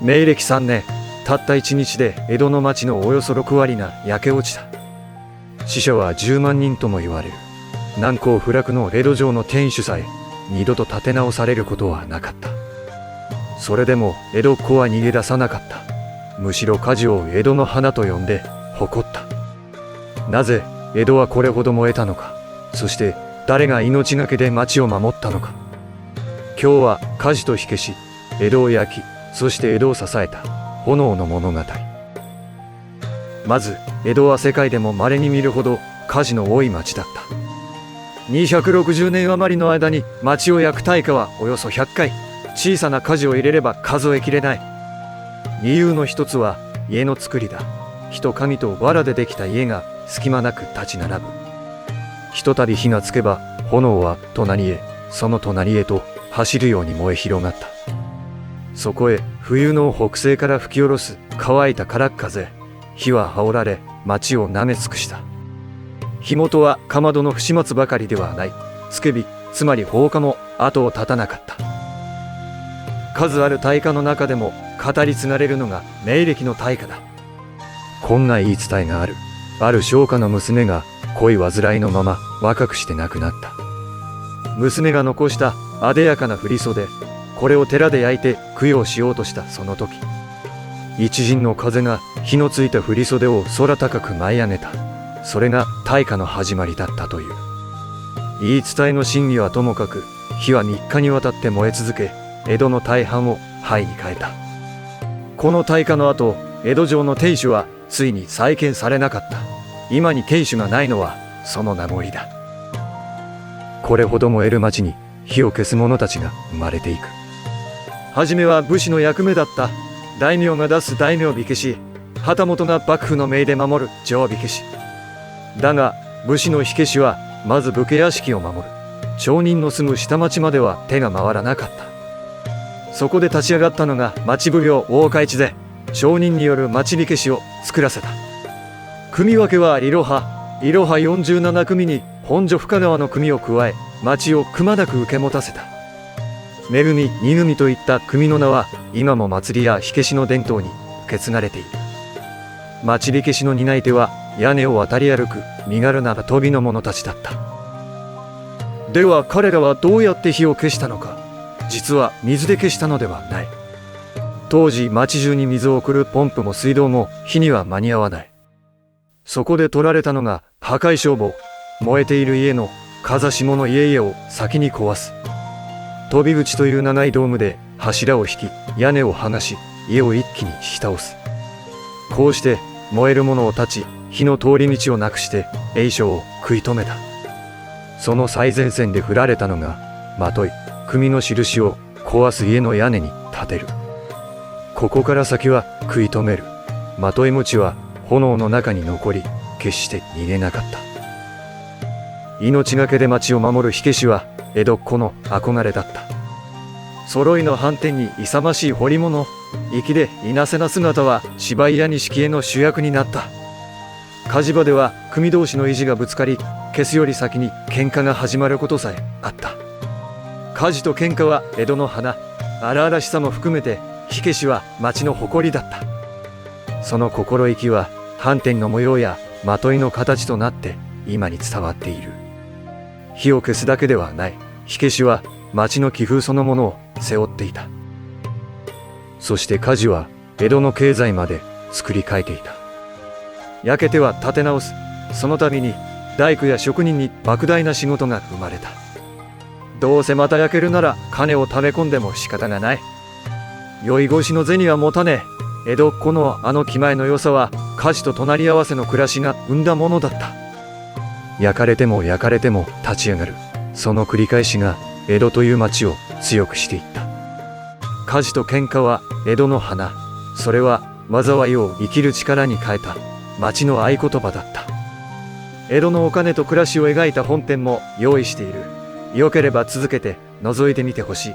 明暦3年、たった1日で江戸の町のおよそ6割が焼け落ちた。死者は10万人とも言われる。難攻不落の江戸城の天守さえ二度と建て直されることはなかった。それでも江戸っ子は逃げ出さなかった。むしろ火事を江戸の花と呼んで誇った。なぜ江戸はこれほど燃えたのか、そして誰が命がけで町を守ったのか。今日は火事と火消し、江戸を焼き、そして江戸を支えた炎の物語。まず江戸は世界でも稀に見るほど火事の多い町だった。260年余りの間に町を焼く大火はおよそ100回。小さな火事を入れれば数えきれない。理由の一つは家の造りだ。火と紙と藁でできた家が隙間なく立ち並ぶ。ひとたび火がつけば炎は隣へ、その隣へと走るように燃え広がった。そこへ冬の北西から吹き下ろす乾いたからっ風。火は煽られ町を舐め尽くした。火元はかまどの不始末ばかりではない。付け火、つまり放火も後を絶たなかった。数ある大火の中でも語り継がれるのが明暦の大火だ。こんな言い伝えがある。ある商家の娘が恋煩いのまま若くして亡くなった。娘が残したあでやかな振袖、これを寺で焼いて供養しようとしたその時、一陣の風が火のついた振袖を空高く舞い上げた。それが大火の始まりだったという。言い伝えの真偽はともかく、火は3日にわたって燃え続け、江戸の大半を灰に変えた。この大火の後、江戸城の天守はついに再建されなかった。今に天守がないのはその名残だ。これほど燃える町に火を消す者たちが生まれていく。はじめは武士の役目だった。大名が出す大名火消し、旗本が幕府の命で守る定火消し。だが武士の火消しはまず武家屋敷を守る。町人の住む下町までは手が回らなかった。そこで立ち上がったのが町奉行大岡越で、町人による町火消しを作らせた。組分けはイロハ47組に本所深川の組を加え、町をくまなく受け持たせた。め組、二組といった組の名は今も祭りや火消しの伝統に受け継がれている。町火消しの担い手は屋根を渡り歩く身軽な飛びの者たちだった。では彼らはどうやって火を消したのか。実は水で消したのではない。当時町中に水を送るポンプも水道も火には間に合わない。そこで取られたのが破壊消防。燃えている家の風下の家々を先に壊す。飛び口という長いドームで柱を引き、屋根を剥がし、家を一気に引き倒す。こうして燃えるものを断ち、火の通り道をなくして栄翔を食い止めた。その最前線で振られたのがまとい、組の印を壊す家の屋根に立てる。ここから先は食い止める。まとい餅は炎の中に残り、決して逃げなかった。命がけで町を守る火消しは江戸っ子の憧れだった。揃いの斑点に勇ましい彫り物、粋でいなせな姿は芝居や錦絵の主役になった。火事場では組同士の意地がぶつかり、消すより先に喧嘩が始まることさえあった。火事と喧嘩は江戸の花。荒々しさも含めて火消しは町の誇りだった。その心意気は斑点の模様やまといの形となって今に伝わっている。火を消すだけではない。火消しは町の気風そのものを背負っていた。そして火事は江戸の経済まで作り変えていた。焼けては建て直す。その度に大工や職人に莫大な仕事が生まれた。どうせまた焼けるなら金を溜め込んでも仕方がない。酔い越しの銭は持たねえ。江戸っ子のあの気前の良さは火事と隣り合わせの暮らしが生んだものだった。焼かれても焼かれても立ち上がる。その繰り返しが江戸という町を強くしていった。火事と喧嘩は江戸の花。それは災いを生きる力に変えた町の合言葉だった。江戸のお金と暮らしを描いた本展も用意している。よければ続けて覗いてみてほしい。